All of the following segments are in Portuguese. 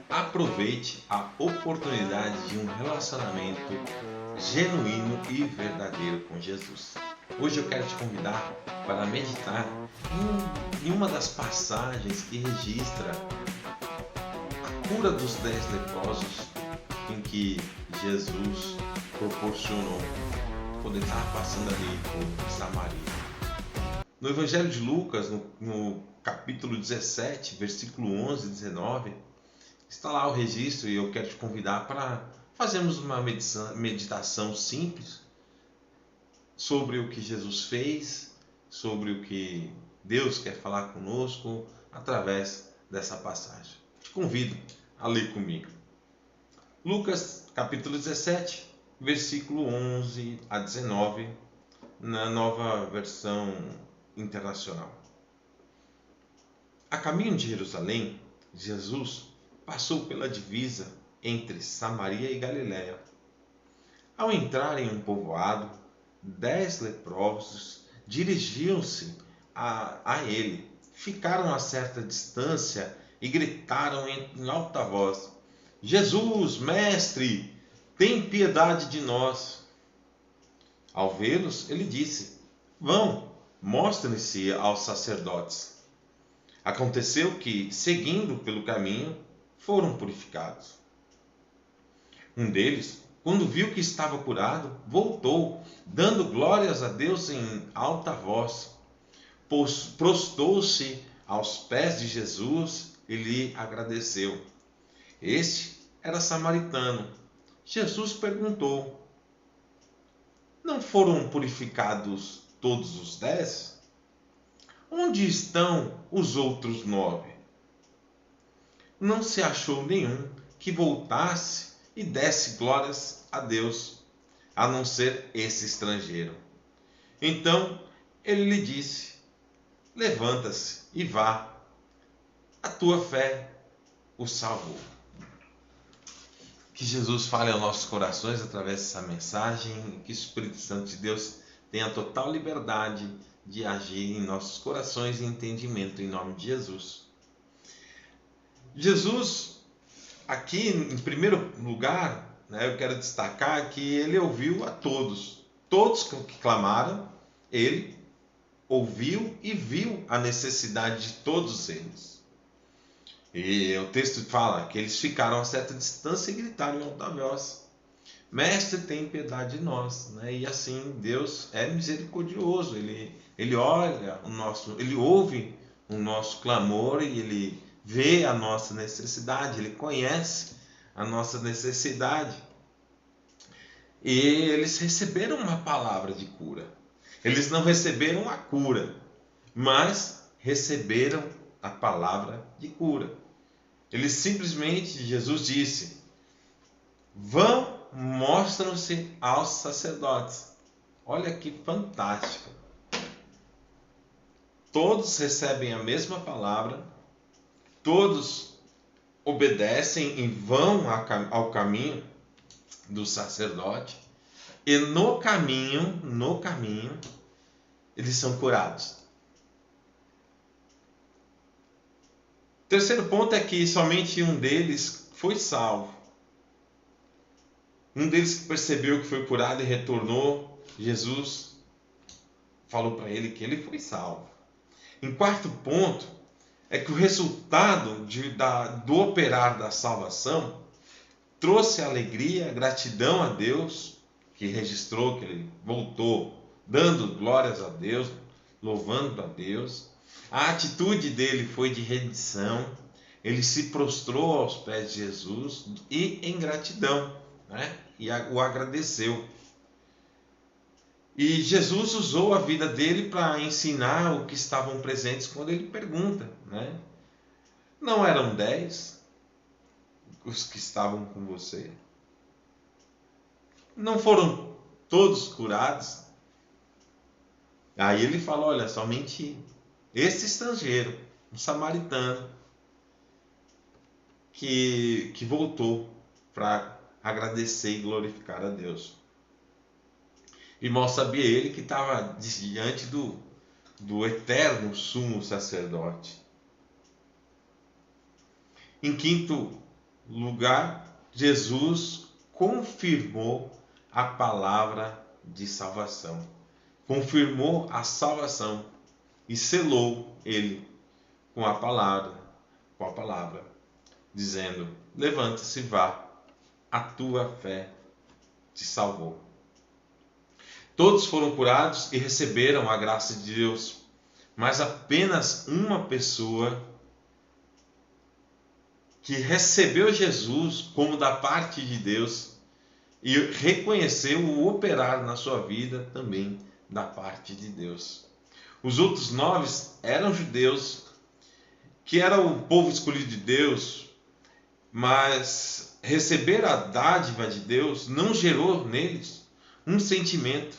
Aproveite a oportunidade de um relacionamento genuíno e verdadeiro com Jesus. Hoje eu quero te convidar para meditar em uma das passagens que registra a cura dos 10 leprosos, em que Jesus proporcionou quando ele estava passando ali por Samaria. No Evangelho de Lucas, no capítulo 17, versículo 11 e 19, está lá o registro e eu quero te convidar para fazermos uma meditação simples sobre o que Jesus fez, sobre o que Deus quer falar conosco através dessa passagem. Te convido a ler comigo. Lucas, capítulo 17, versículo 11 a 19, na nova versão internacional. A caminho de Jerusalém, Jesus passou pela divisa entre Samaria e Galiléia. Ao entrar em um povoado, 10 leprosos dirigiam-se a ele. Ficaram a certa distância e gritaram em alta voz: Jesus, mestre, tem piedade de nós. Ao vê-los, ele disse: Vão, mostrem-se aos sacerdotes. Aconteceu que, seguindo pelo caminho, foram purificados. Um deles, quando viu que estava curado, voltou, dando glórias a Deus em alta voz. Prostou-se aos pés de Jesus e lhe agradeceu. Este era samaritano. Jesus perguntou: Não foram purificados todos os 10? Onde estão os outros 9? Não se achou nenhum que voltasse e desse glórias a Deus, a não ser esse estrangeiro. Então ele lhe disse: Levanta-se e vá, a tua fé o salvou. Que Jesus fale aos nossos corações através dessa mensagem, que o Espírito Santo de Deus tenha total liberdade de agir em nossos corações e entendimento, em nome de Jesus. Jesus, aqui em primeiro lugar, eu quero destacar que ele ouviu a todos. Todos que clamaram, ele ouviu e viu a necessidade de todos eles. E o texto fala que eles ficaram a certa distância e gritaram em alta voz: Mestre, tem piedade de nós. E assim, Deus é misericordioso. Ele olha ele ouve o nosso clamor e ele vê a nossa necessidade, ele conhece a nossa necessidade. E eles receberam uma palavra de cura. Eles não receberam a cura, mas receberam a palavra de cura. Eles simplesmente, Jesus disse: Vão, mostram-se aos sacerdotes. Olha que fantástico. Todos recebem a mesma palavra, todos obedecem e vão ao caminho do sacerdote, e no caminho, eles são curados. O terceiro ponto é que somente um deles foi salvo. Um deles que percebeu que foi curado e retornou, Jesus falou para ele que ele foi salvo. Em quarto ponto, é que o resultado do operar da salvação trouxe alegria, gratidão a Deus, que registrou que ele voltou, dando glórias a Deus, louvando a Deus. A atitude dele foi de rendição, ele se prostrou aos pés de Jesus e em gratidão, e o agradeceu. E Jesus usou a vida dele para ensinar o que estavam presentes quando ele pergunta. Não eram 10 os que estavam com você? Não foram todos curados? Aí ele fala: olha, somente esse estrangeiro, um samaritano, que voltou para agradecer e glorificar a Deus. E mal sabia ele que estava diante do eterno sumo sacerdote. Em quinto lugar, Jesus confirmou a palavra de salvação. Confirmou a salvação e selou ele com a palavra, dizendo: levanta-se, vá, a tua fé te salvou. Todos foram curados e receberam a graça de Deus, mas apenas uma pessoa que recebeu Jesus como da parte de Deus e reconheceu o operar na sua vida também da parte de Deus. Os outros 9 eram judeus, que era o povo escolhido de Deus, mas receber a dádiva de Deus não gerou neles um sentimento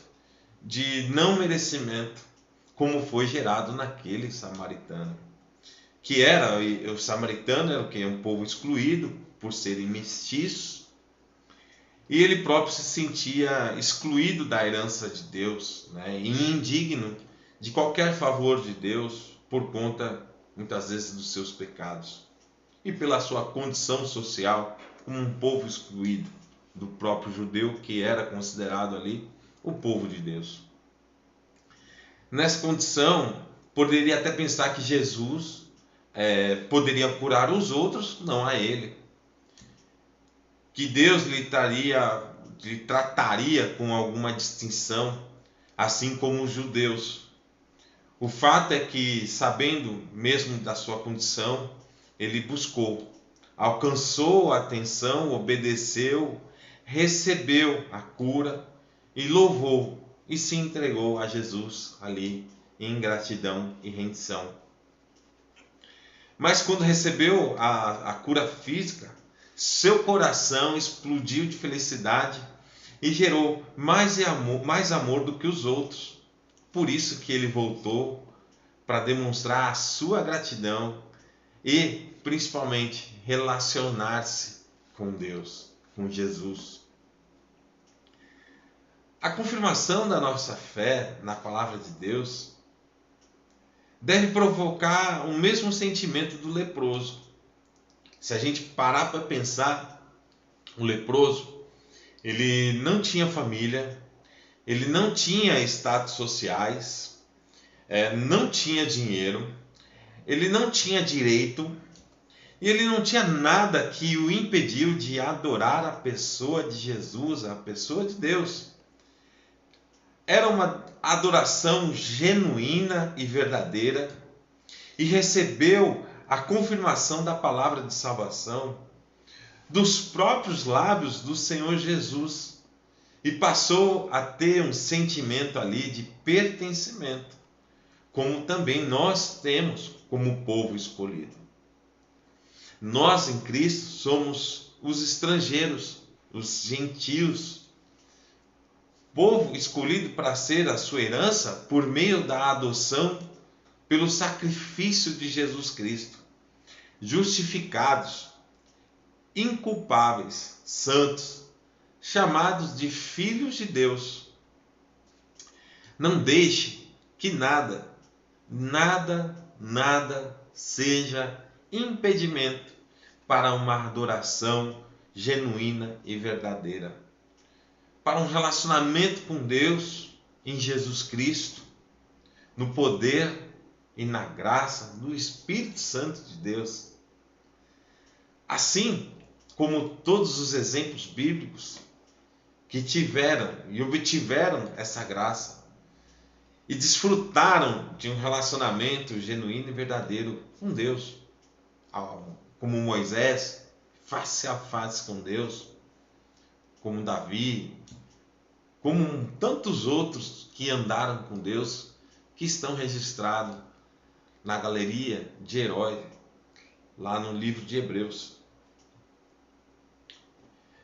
de não merecimento, como foi gerado naquele samaritano. Que era, o samaritano era o quê? Um povo excluído por serem mestiços, e ele próprio se sentia excluído da herança de Deus, né? E indigno de qualquer favor de Deus por conta, muitas vezes, dos seus pecados e pela sua condição social como um povo excluído do próprio judeu, que era considerado ali o povo de Deus. Nessa condição, poderia até pensar que Jesus poderia curar os outros, não a ele. Que Deus lhe trataria com alguma distinção, assim como os judeus. O fato é que, sabendo mesmo da sua condição, ele buscou, alcançou a atenção, obedeceu, recebeu a cura e louvou e se entregou a Jesus ali em gratidão e rendição. Mas quando recebeu a cura física, seu coração explodiu de felicidade e gerou mais amor do que os outros. Por isso que ele voltou para demonstrar a sua gratidão e, principalmente, relacionar-se com Deus, com Jesus. A confirmação da nossa fé na palavra de Deus deve provocar o mesmo sentimento do leproso. Se a gente parar para pensar, o leproso, ele não tinha família, ele não tinha status sociais, não tinha dinheiro, ele não tinha direito e ele não tinha nada que o impediu de adorar a pessoa de Jesus, a pessoa de Deus. Era uma adoração genuína e verdadeira e recebeu a confirmação da palavra de salvação dos próprios lábios do Senhor Jesus e passou a ter um sentimento ali de pertencimento, como também nós temos como povo escolhido. Nós em Cristo somos os estrangeiros, os gentios, povo escolhido para ser a sua herança por meio da adoção pelo sacrifício de Jesus Cristo, justificados, inculpáveis, santos, chamados de filhos de Deus. Não deixe que nada seja impedimento para uma adoração genuína e verdadeira, para um relacionamento com Deus em Jesus Cristo, no poder e na graça do Espírito Santo de Deus. Assim como todos os exemplos bíblicos que tiveram e obtiveram essa graça e desfrutaram de um relacionamento genuíno e verdadeiro com Deus, como Moisés, face a face com Deus, como Davi, como tantos outros que andaram com Deus, que estão registrados na galeria de heróis, lá no livro de Hebreus.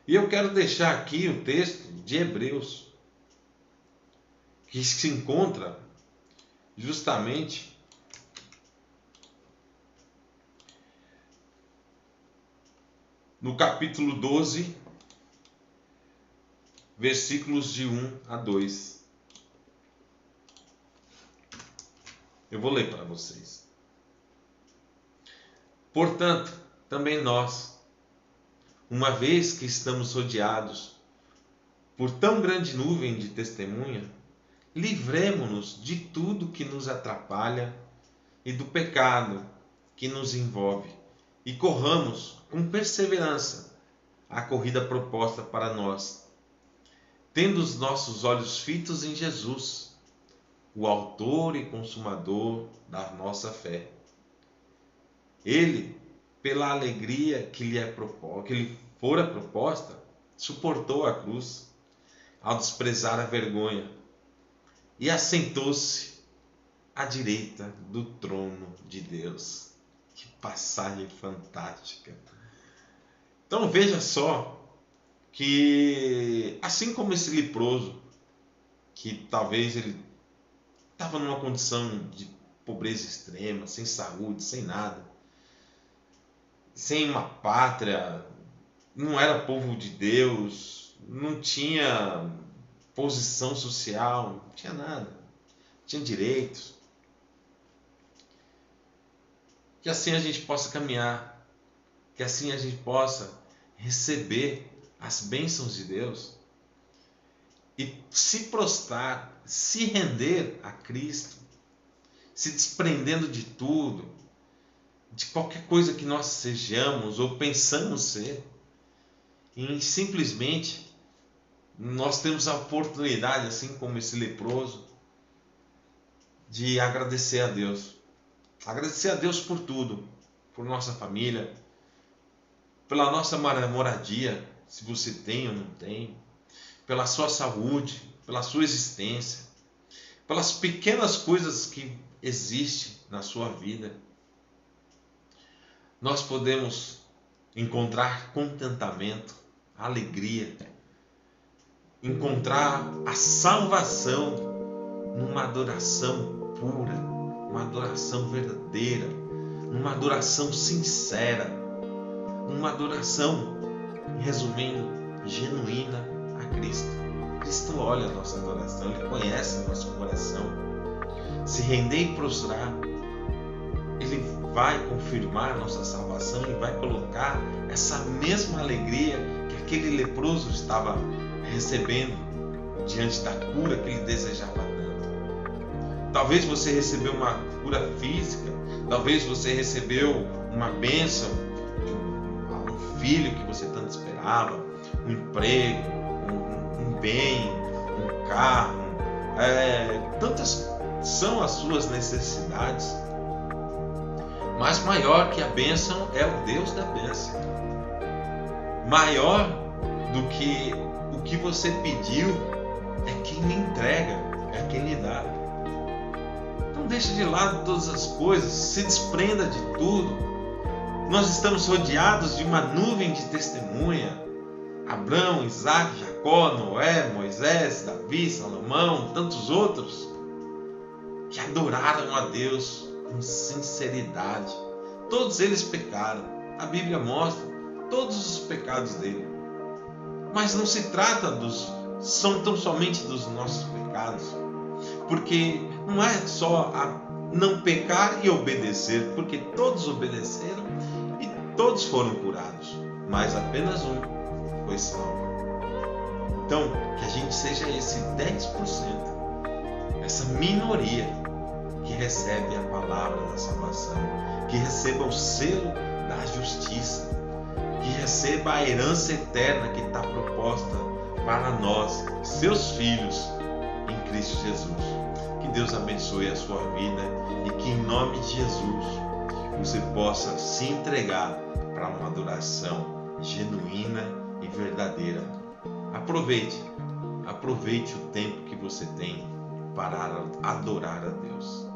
E eu quero deixar aqui o texto de Hebreus, que se encontra justamente no capítulo 12, versículos de 1 a 2. Eu vou ler para vocês. Portanto, também nós, uma vez que estamos rodeados por tão grande nuvem de testemunha, livremo-nos de tudo que nos atrapalha e do pecado que nos envolve e corramos com perseverança a corrida proposta para nós, tendo os nossos olhos fitos em Jesus, o autor e consumador da nossa fé. Ele, pela alegria que lhe fora proposta, suportou a cruz, ao desprezar a vergonha, e assentou-se à direita do trono de Deus. Que passagem fantástica! Então veja só que, assim como esse leproso, que talvez ele estava numa condição de pobreza extrema, sem saúde, sem nada, sem uma pátria, não era povo de Deus, não tinha posição social, não tinha nada, não tinha direitos. Que assim a gente possa caminhar, que assim a gente possa receber as bênçãos de Deus e se prostrar, se render a Cristo, se desprendendo de tudo, de qualquer coisa que nós sejamos ou pensamos ser, e simplesmente nós temos a oportunidade, assim como esse leproso, de agradecer a Deus. Agradecer a Deus por tudo, por nossa família, pela nossa moradia, se você tem ou não tem, pela sua saúde, pela sua existência, pelas pequenas coisas que existem na sua vida. Nós podemos encontrar contentamento, alegria, encontrar a salvação numa adoração pura, uma adoração verdadeira, numa adoração sincera, numa adoração, resumindo, genuína a Cristo. Cristo olha a nossa adoração, Ele conhece o nosso coração. Se render e prostrar, Ele vai confirmar a nossa salvação e vai colocar essa mesma alegria que aquele leproso estava recebendo diante da cura que ele desejava tanto. Talvez você recebeu uma cura física, talvez você recebeu uma bênção de um filho que você tanto esperava, um emprego, um bem, um carro, tantas são as suas necessidades. Mas maior que a bênção é o Deus da bênção. Maior do que o que você pediu é quem lhe entrega, é quem lhe dá. Então deixe de lado todas as coisas, se desprenda de tudo. Nós estamos rodeados de uma nuvem de testemunha. Abraão, Isaac, Jacó, Noé, Moisés, Davi, Salomão, tantos outros que adoraram a Deus com sinceridade. Todos eles pecaram. A Bíblia mostra todos os pecados dele. Mas não se trata são tão somente dos nossos pecados. Porque não é só a não pecar e obedecer, porque todos obedeceram e todos foram curados, mas apenas um foi salvo. Então, que a gente seja esse 10%, essa minoria que recebe a palavra da salvação, que receba o selo da justiça, que receba a herança eterna que está proposta para nós, seus filhos, em Cristo Jesus. Que Deus abençoe a sua vida e que em nome de Jesus você possa se entregar para uma adoração genuína e verdadeira. Aproveite o tempo que você tem para adorar a Deus.